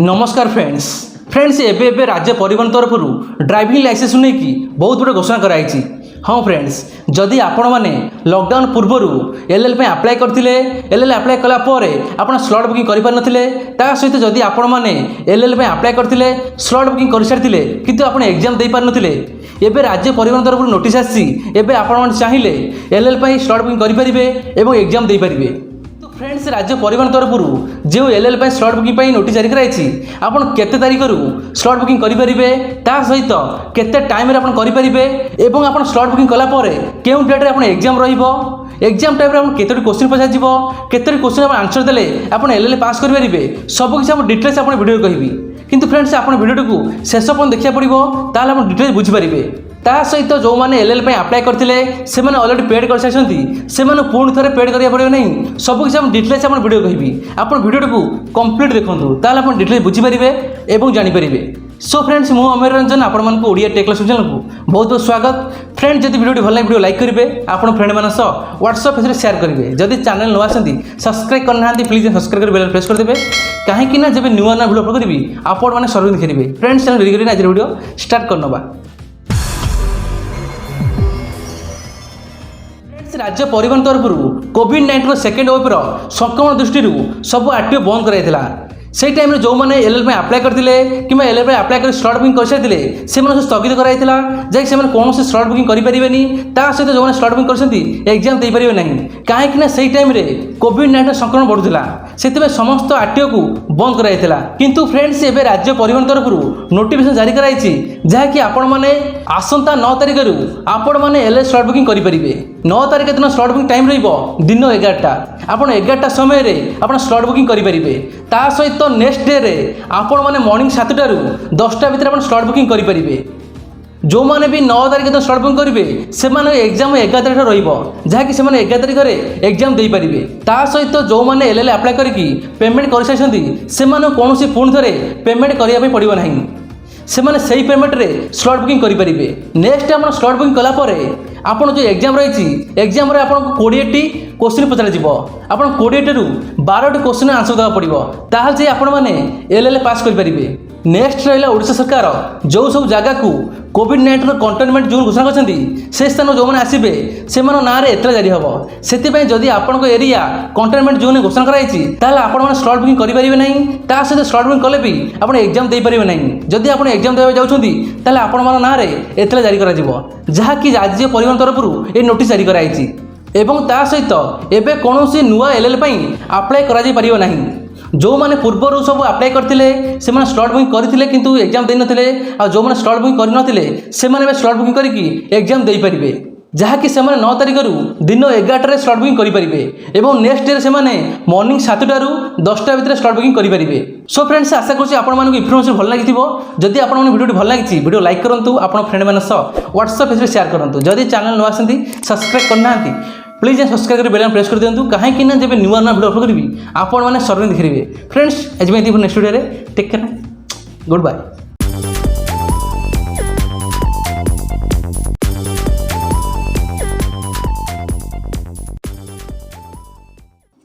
नमस्कार फ्रेंड्स एबे राज्य परिवहन तरफ ड्राइविंग लाइसेंस नहीं कि बहुत बड़े घोषणा कराई। हाँ फ्रेंड्स, जदि आपण मैंने लॉकडाउन पूर्वर एलएल पे अप्लाई करथिले, एलएल अप्लाई कला परे आपण स्लॉट बुकिंग करि पार नथिले, ता सहित जदि आपण मैंने एलएल पे अप्लाई करथिले, स्लॉट बुकिंग कर सारिथिले किंतु आपण एग्जाम दे पार नथिले, एबे राज्य परिवहन तरफ नोटिस आसी एबे आपण माने चाहिए एलएल पे स्लॉट बुकिंग करि परिबे एवं एग्जाम दे परिबे। फ्रेंड्स, राज्य परिवहन तरफ जो एलएल पे स्लॉट बुकिंग नोटिस जारी कराई आपन केते तारीख स्लॉट बुकिंग करेंगे, ता सहित केते टाइम रे आपन करेंगे एवं आपन स्लॉट बुकिंग कला परे केउ डेट रे आपन एग्जाम रहिबो, एग्जाम टाइम रे आपन केतोटी क्वेश्चन पछा जीवो, केतोटी क्वेश्चन आपन आंसर देले आपन एलएल पास कर परिबे, सब किछ आपन डिटेल्स आपन वीडियो कहबी। किंतु फ्रेंड्स, आपन वीडियो को शेष पर्यंत देखिया पड़िबो, ताले आपन डिटेल्स बुझी परिबे। ता सहित जो मैंने एलएल पे अप्लाई करथिले सेमाने ऑलरेडी पेड कर सारछंती, सेमाने पुणी थरे पेड करिया पड़िबो नहीं, सब किछ हम डिटेल्स आपन वीडियो कहबी। आपन वीडियो को कंप्लीट देखंतु, ताले आपन डिटेल्स बुझी परिबे एवं जानि परिबे। सो फ्रेंड्स, मु अमर रंजन आपण मानकु ओडिया टेक क्लास चैनल को बहुत बहुत स्वागत। फ्रेंड्स, जदि वीडियो भल लागे वीडियो लाइक करिवे, आपण फ्रेंड मान सह व्हाट्सएप पे शेयर करिवे। जदि चैनल न आसंती सब्सक्राइब करना प्लीज सब्सक्राइब कर बेल प्रेस कर देबे, काहे कि ना जब न्यू ना वीडियो अपलोड करबी आपण माने सर्व देखिबे। फ्रेंड्स, चैनल रेडी करिना आज वीडियो स्टार्ट करनबा। राज्य परिवहन तरफ कोविड-19 सेकेंड वेव संक्रमण दृष्टि सब आरटीओ बंद कराइला। से टाइम जो मैंने एलएल पे अप्लाई करथिले कि एलएल पे अप्लाई कर स्लॉट बुकिंग कर सारिथिले से स्थगित कराइला, जे से कौन से स्लॉट बुकिंग करि परिबेनी, ता सहित जो स्लॉट बुकिंग करछंती एग्जाम दे परिबे नहीं, काहे कि ना से टाइम रे कोविड-19 संक्रमण बढ़ुला, सेते समस्त आरटीओ को बंद कराइला। किंतु फ्रेंड्स, एबे राज्य परिवहन तरफ नोटिफिकेशन जारी कराइछि जहा कि आपण माने आसंता 9 तारिख रु आपण माने एलएल स्लॉट बुकिंग करि परिबे। 9 तारिख दिन स्लॉट बुकिंग टाइम रहिबो दिन 11टा, आपण 11टा समय रे आपण स्लॉट बुकिंग करि परिबे। ता सहित तो नेक्स्ट डे रे आपण माने मॉर्निंग 7टा रु 10टा भीतर आपण स्लॉट बुकिंग करि परिबे। जो माने भी 9 तारिख दिन स्लॉट बुकिंग करिवे से माने एग्जाम 11 तारिख रहिबो, जहा कि से माने 11 तारिख रे एग्जाम देई परिबे। ता सहित जो माने एलएल अप्लाई करिकि पेमेंट कर सारछंती से माने कोनोसी पुणी थरे पेमेंट करिया पे पड़िबो नाही, से माने सही पेमेंट रे स्लॉट बुकिंग करि परिबे। नेक्स्ट आपण स्लॉट बुकिंग कला परे आपण जो एग्जाम रही एग्जाम रे आपण 20टी क्वेश्चन पचार जीवो, आपण 20 रु 12टी क्वेश्चन आंसर देवा पड़िबो, ताहाल जे आपण माने एलएल पास कर परिबे। नेक्स्ट रहिला ओडिशा सरकार जो सब जगह को कोविड-19 कंटेनमेंट जोन घोषणा करछंती से स्थान जो माने आसीबे से मानो ना रे एतला जारी हबो। सेति पय जदि आपण को एरिया कंटेनमेंट जोन घोषणा कराइछि ताले आपण माने स्लॉट बुकिंग करि परिबे नाही, ता सहित स्लॉट बुकिंग कले भी आपण एग्जाम दे परिबे नाही। जदि आपण एग्जाम देबा जाउछंती ताले आपण मानो ना रे एतला जारी करा जिवो, जहा कि राज्य परिवहन तरफ ए नोटिस जारी कराइछि एवं ता सहित एबे कोनोसी नुवा एलएल पय अप्लाई करा जाय परिबो नाही। जो माने पूर्वर सब अप्लाई करथिले से माने स्लॉट बुकिंग करथिले किंतु एग्जाम दे नथिले, आ जो माने स्लॉट बुकिंग करि नथिले से माने स्लॉट बुकिंग करिकि एग्जाम दे परिबे, जहा कि से माने 9 तारिख रु दिन 11टा रे स्लॉट बुकिंग करि परिबे एवं नेक्स्ट डे से माने मॉर्निंग 7टा रु 10टा भीतर स्लॉट बुकिंग करि परिबे। सो फ्रेंड्स, आशा करछि आपण मानकु इन्फॉर्मेशन भल लागिथिबो। जदि आपण माने वीडियो भल लागिछि वीडियो लाइक करंतु, आपण फ्रेंड मान सह व्हाट्सएप पे शेयर करंतु। जदि चैनल न आसंती सब्सक्राइब करनांती प्लीज सब्सक्राइब कर बेल प्रेस कर दिंतु, कहीं कि ना जब नुआ नुआ वीडियो अपलोड करी आपण मैंने सर्वे देखिए। फ्रेंड्स, आज next video take care, good bye.